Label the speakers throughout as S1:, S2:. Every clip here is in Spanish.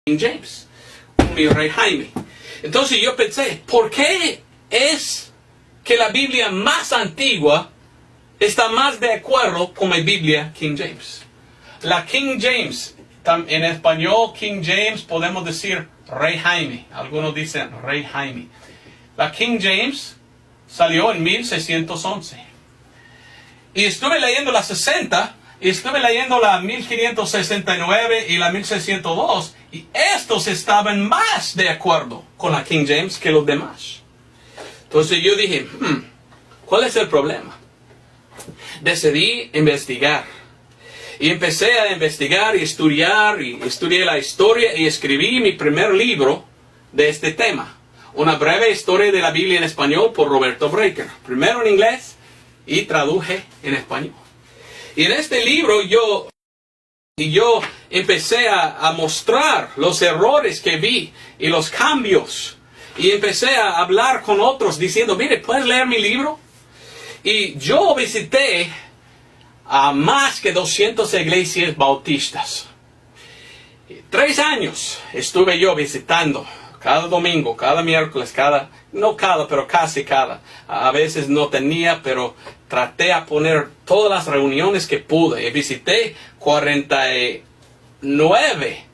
S1: King James, con mi rey Jaime. Entonces yo pensé, ¿por qué es que la Biblia más antigua está más de acuerdo con mi Biblia King James? La King James, en español King James podemos decir Rey Jaime. Algunos dicen Rey Jaime. La King James salió en 1611. Y estuve leyendo la 60, y estuve leyendo la 1569 y la 1602, y estos estaban más de acuerdo con la King James que los demás. Entonces yo dije, ¿cuál es el problema? Decidí investigar. Y empecé a investigar y estudié la historia y escribí mi primer libro de este tema. Una breve historia de la Biblia en español por Roberto Breaker. Primero en inglés y traduje en español. Y en este libro yo empecé a mostrar los errores que vi y los cambios. Y empecé a hablar con otros diciendo, mire, ¿puedes leer mi libro? Y yo visité a más que 200 iglesias bautistas. 3 años estuve yo visitando, cada domingo, cada miércoles, pero casi cada. A veces no tenía, pero traté a poner todas las reuniones que pude. Y visité 49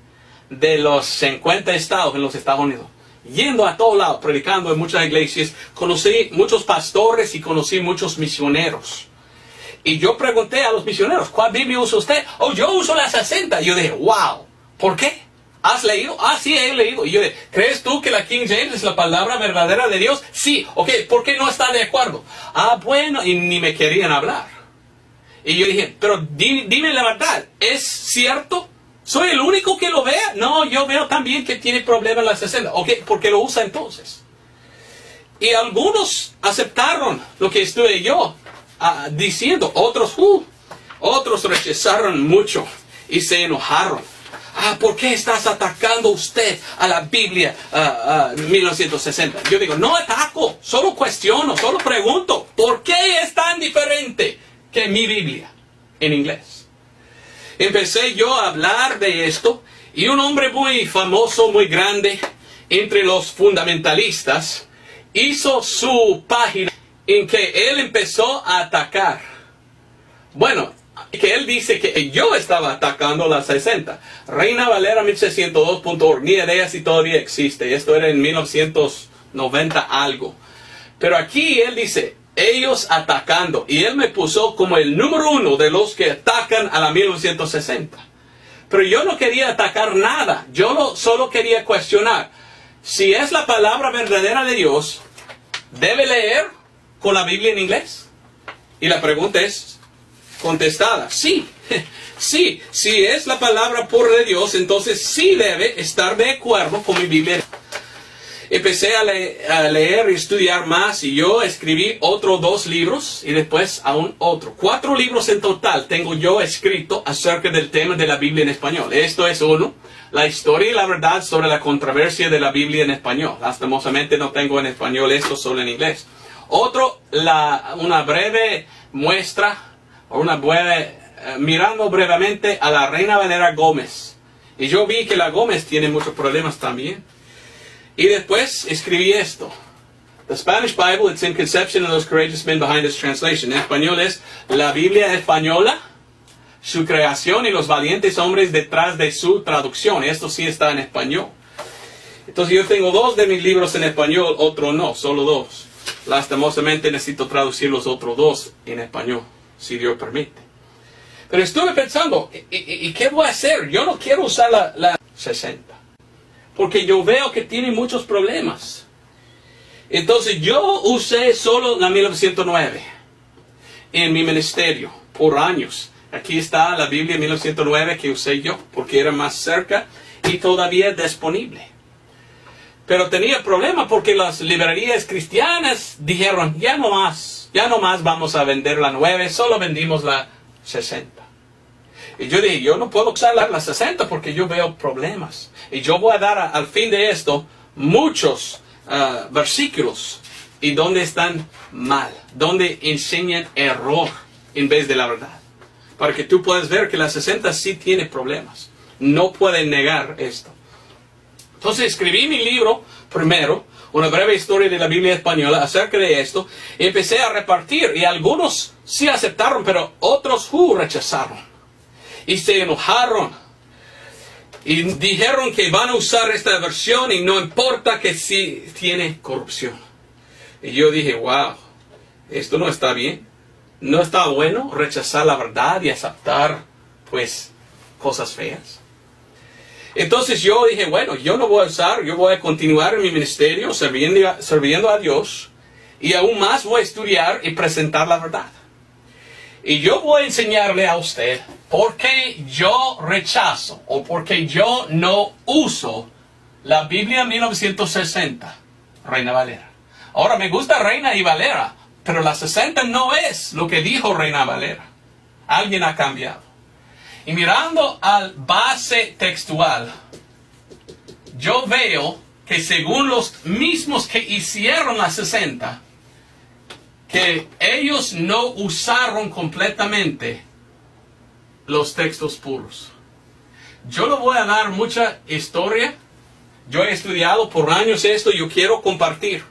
S1: de los 50 estados en los Estados Unidos. Yendo a todos lados, predicando en muchas iglesias. Conocí muchos pastores y conocí muchos misioneros. Y yo pregunté a los misioneros, ¿cuál Biblia usa usted? Oh, yo uso la 60. Y yo dije, wow, ¿por qué? ¿Has leído? Ah, sí, he leído. Y yo dije, ¿crees tú que la King James es la palabra verdadera de Dios? Sí. Ok, ¿por qué no está de acuerdo? Ah, bueno, y ni me querían hablar. Y yo dije, pero dime la verdad, ¿es cierto? ¿Soy el único que lo vea? No, yo veo también que tiene problemas en la 60. Ok, ¿por qué lo usa entonces? Y algunos aceptaron lo que estuve yo diciendo. Otros rechazaron mucho y se enojaron. ¿Por qué estás atacando usted a la Biblia 1960? Yo digo, no ataco, solo cuestiono, solo pregunto, ¿por qué es tan diferente que mi Biblia en inglés? Empecé yo a hablar de esto y un hombre muy famoso, muy grande, entre los fundamentalistas, hizo su página en que él empezó a atacar. Bueno, que él dice que yo estaba atacando la 60. Reina Valera 1602.org, ni idea si todavía existe. Esto era en 1990 algo. Pero aquí él dice, ellos atacando. Y él me puso como el número 1 de los que atacan a la 1960. Pero yo no quería atacar nada. Yo solo quería cuestionar. Si es la palabra verdadera de Dios, ¿debe leer con la Biblia en inglés? Y la pregunta es contestada, sí. Sí, si es la palabra pura de Dios, entonces sí debe estar de acuerdo con mi Biblia. Empecé a leer y estudiar más y yo escribí otros 2 libros y después aún otro. 4 libros en total tengo yo escrito acerca del tema de la Biblia en español. Esto es uno, la historia y la verdad sobre la controversia de la Biblia en español. Lastimosamente no tengo en español esto, solo en inglés. Otro, una breve muestra, mirando brevemente a la Reina Valera Gómez. Y yo vi que la Gómez tiene muchos problemas también. Y después escribí esto. The Spanish Bible, its inconception and those courageous men behind its translation. En español es la Biblia española, su creación y los valientes hombres detrás de su traducción. Esto sí está en español. Entonces yo tengo 2 de mis libros en español, otro no, solo 2. Lastimosamente necesito traducir los otros 2 en español, si Dios permite. Pero estuve pensando, ¿y qué voy a hacer? Yo no quiero usar la 60. Porque yo veo que tiene muchos problemas. Entonces yo usé solo la 1909 en mi ministerio por años. Aquí está la Biblia 1909 que usé yo porque era más cerca y todavía disponible. Pero tenía problemas porque las librerías cristianas dijeron, ya no más vamos a vender la 9, solo vendimos la 60. Y yo dije, yo no puedo usar la 60 porque yo veo problemas. Y yo voy a dar al fin de esto muchos versículos y donde están mal, donde enseñan error en vez de la verdad. Para que tú puedas ver que la 60 sí tiene problemas. No pueden negar esto. Entonces escribí mi libro primero, una breve historia de la Biblia española acerca de esto, y empecé a repartir, y algunos sí aceptaron, pero otros rechazaron. Y se enojaron. Y dijeron que van a usar esta versión y no importa que sí tiene corrupción. Y yo dije, wow, esto no está bien. No está bueno rechazar la verdad y aceptar, pues, cosas feas. Entonces yo dije, bueno, yo no voy a usar, yo voy a continuar en mi ministerio sirviendo a Dios. Y aún más voy a estudiar y presentar la verdad. Y yo voy a enseñarle a usted por qué yo rechazo o por qué yo no uso la Biblia 1960, Reina Valera. Ahora me gusta Reina y Valera, pero la 60 no es lo que dijo Reina Valera. Alguien ha cambiado. Y mirando al base textual, yo veo que según los mismos que hicieron la 60, que ellos no usaron completamente los textos puros. Yo le voy a dar mucha historia. Yo he estudiado por años esto y yo quiero compartir.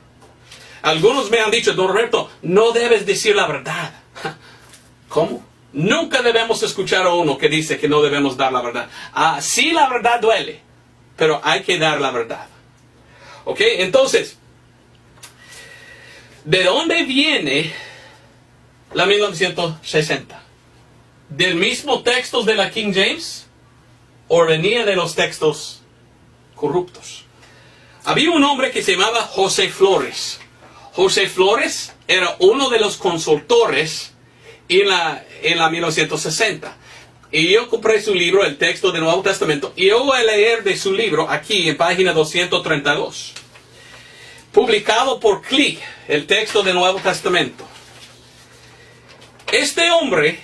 S1: Algunos me han dicho, don Roberto, no debes decir la verdad. ¿Cómo? Nunca debemos escuchar a uno que dice que no debemos dar la verdad. Sí, la verdad duele, pero hay que dar la verdad. ¿Ok? Entonces, ¿de dónde viene la 1960? ¿Del mismo texto de la King James? ¿O venía de los textos corruptos? Había un hombre que se llamaba José Flores. José Flores era uno de los consultores en la 1960. Y yo compré su libro, el texto del Nuevo Testamento, y yo voy a leer de su libro aquí en página 232. Publicado por Click, el texto del Nuevo Testamento. Este hombre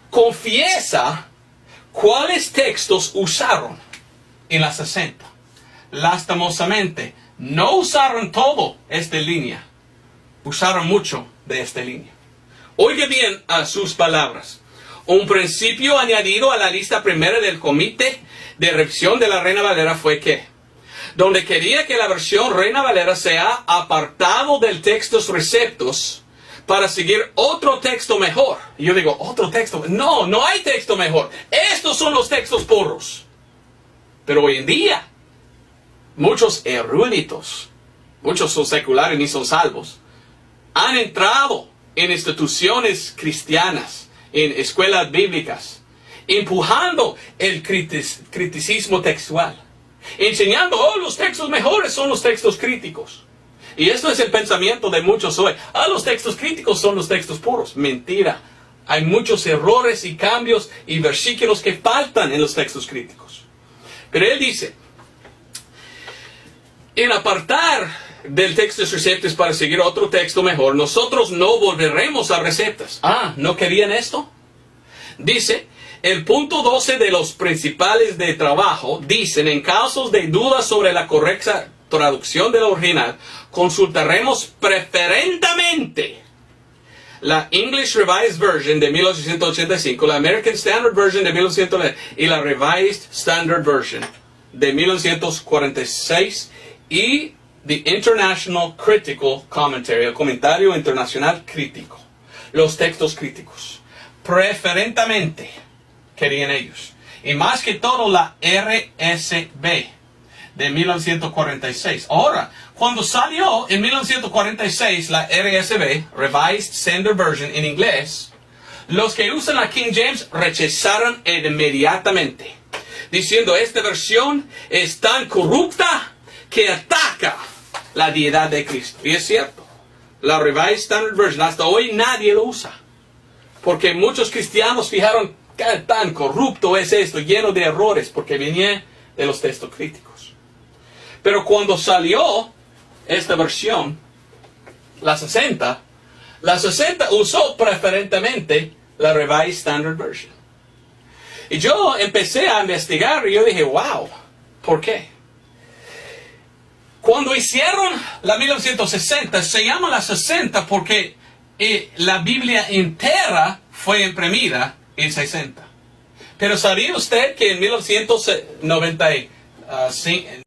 S1: confiesa cuáles textos usaron en la 60. Lastimosamente, no usaron todo esta línea. Usaron mucho de esta línea. Oiga bien a sus palabras. Un principio añadido a la lista primera del Comité de Revisión de la Reina Valera fue que, donde quería que la versión Reina Valera sea apartado del textos receptos para seguir otro texto mejor. Y yo digo, ¿otro texto? No, no hay texto mejor. Estos son los textos puros. Pero hoy en día, muchos eruditos, muchos son seculares ni son salvos, han entrado en instituciones cristianas, en escuelas bíblicas, empujando el criticismo textual, enseñando, los textos mejores son los textos críticos. Y esto es el pensamiento de muchos hoy. Los textos críticos son los textos puros. Mentira. Hay muchos errores y cambios y versículos que faltan en los textos críticos. Pero él dice, en apartar del texto de receptas para seguir otro texto mejor, nosotros no volveremos a receptas. ¿No querían esto? Dice, el punto 12 de los principales de trabajo, dicen, en casos de dudas sobre la correcta traducción de la original, consultaremos preferentemente la English Revised Version de 1885, la American Standard Version de 1900 y la Revised Standard Version de 1946 y The International Critical Commentary, el comentario internacional crítico. Los textos críticos. Preferentemente querían ellos. Y más que todo la RSV de 1946. Ahora, cuando salió en 1946 la RSV, Revised Standard Version en inglés, los que usan la King James rechazaron inmediatamente, diciendo, esta versión es tan corrupta que ataca la deidad de Cristo. Y es cierto, la Revised Standard Version hasta hoy nadie lo usa, porque muchos cristianos fijaron que tan corrupto es esto, lleno de errores, porque venía de los textos críticos. Pero cuando salió esta versión, la 60 usó preferentemente la Revised Standard Version. Y yo empecé a investigar y yo dije, wow, ¿por qué? Cuando hicieron la 1960, se llama la 60 porque la Biblia entera fue imprimida en 60. Pero ¿sabía usted que en 1995